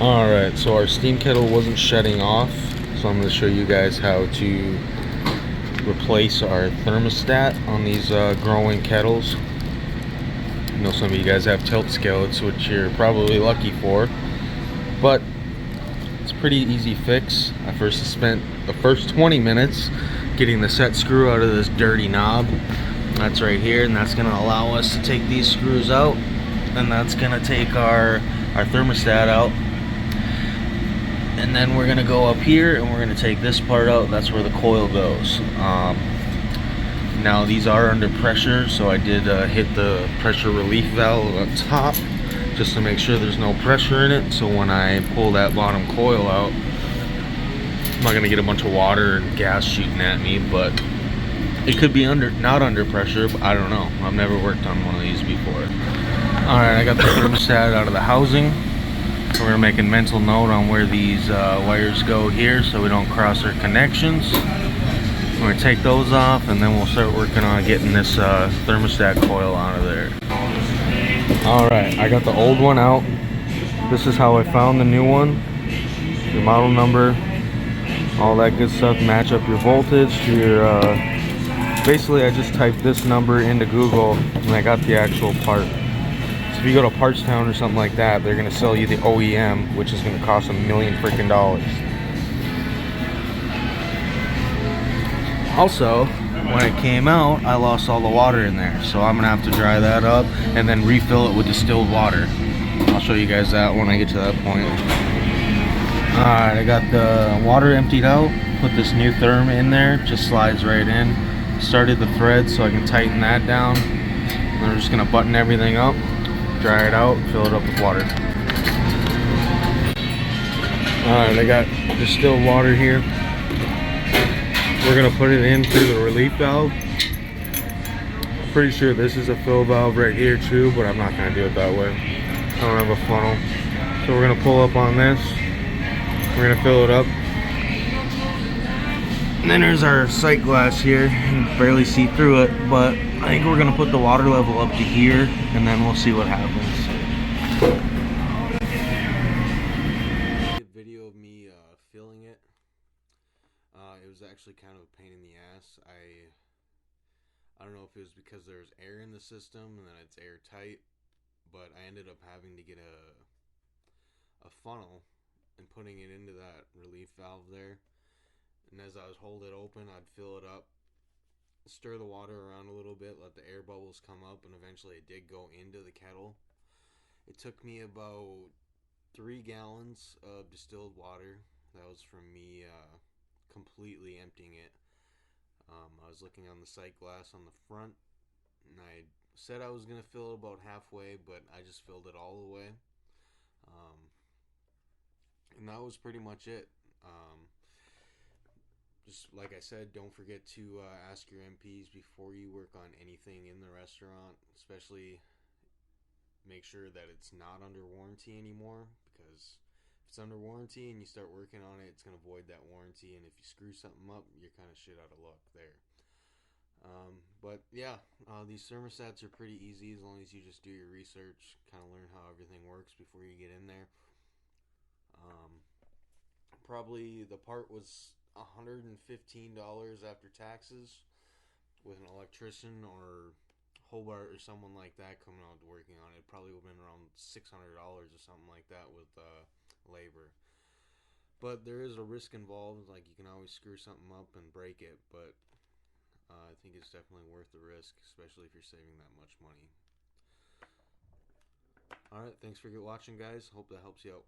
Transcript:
Alright, so our steam kettle wasn't shutting off, so I'm going to show you guys how to replace our thermostat on these Groen kettles. I know some of you guys have tilt skillets, which you're probably lucky for, but it's a pretty easy fix. I first spent the first 20 minutes getting the set screw out of this dirty knob. That's right here, and that's going to allow us to take these screws out, and that's going to take our thermostat out. And then we're gonna go up here and we're gonna take this part out. That's where the coil goes. Now these are under pressure, so I did hit the pressure relief valve up top just to make sure there's no pressure in it, so when I pull that bottom coil out, I'm not gonna get a bunch of water and gas shooting at me. But it could be not under pressure, but I don't know. I've never worked on one of these before. Alright, I got the thermostat out of the housing. We're going to make a mental note on where these wires go here so we don't cross our connections. We're going to take those off, and then we'll start working on getting this thermostat coil out of there. Alright, I got the old one out. This is how I found the new one. Your model number, all that good stuff. Match up your voltage to your... basically, I just typed this number into Google, and I got the actual part. If you go to Parts Town or something like that, they're going to sell you the OEM, which is going to cost $1 million freaking dollars. Also, when it came out, I lost all the water in there, so I'm going to have to dry that up and then refill it with distilled water. I'll show you guys that when I get to that point. Alright, I got the water emptied out, put this new therm in there, just slides right in. Started the thread so I can tighten that down. And I'm just going to button everything up, dry it out, fill it up with water. Alright, I got distilled water here. We're going to put it in through the relief valve. I'm pretty sure this is a fill valve right here too, but I'm not going to do it that way. I don't have a funnel. So we're going to pull up on this. We're going to fill it up. And then there's our sight glass here. You can barely see through it, but I think we're going to put the water level up to here, and then we'll see what happens. Video of me filling it. It was actually kind of a pain in the ass. I don't know if it was because there's air in the system and then it's airtight, but I ended up having to get a funnel and putting it into that relief valve there. And as I was holding it open, I'd fill it up, stir the water around a little bit, let the air bubbles come up, and eventually it did go into the kettle. It took me about 3 gallons of distilled water. That was from me completely emptying it. I was looking on the sight glass on the front, and I said I was going to fill it about halfway, but I just filled it all the way. And that was pretty much it. Just like I said, don't forget to ask your MPs before you work on anything in the restaurant. Especially make sure that it's not under warranty anymore, because if it's under warranty and you start working on it, it's going to void that warranty, and if you screw something up, you're kind of shit out of luck there. But yeah, these thermostats are pretty easy as long as you just do your research, kind of learn how everything works before you get in there. Probably the part was $115 after taxes, with an electrician or Hobart or someone like that coming out working on it. It probably would have been around $600 or something like that with labor. But there is a risk involved. Like, you can always screw something up and break it, but I think it's definitely worth the risk, especially if you're saving that much money. Alright, thanks for watching, guys. Hope that helps you out.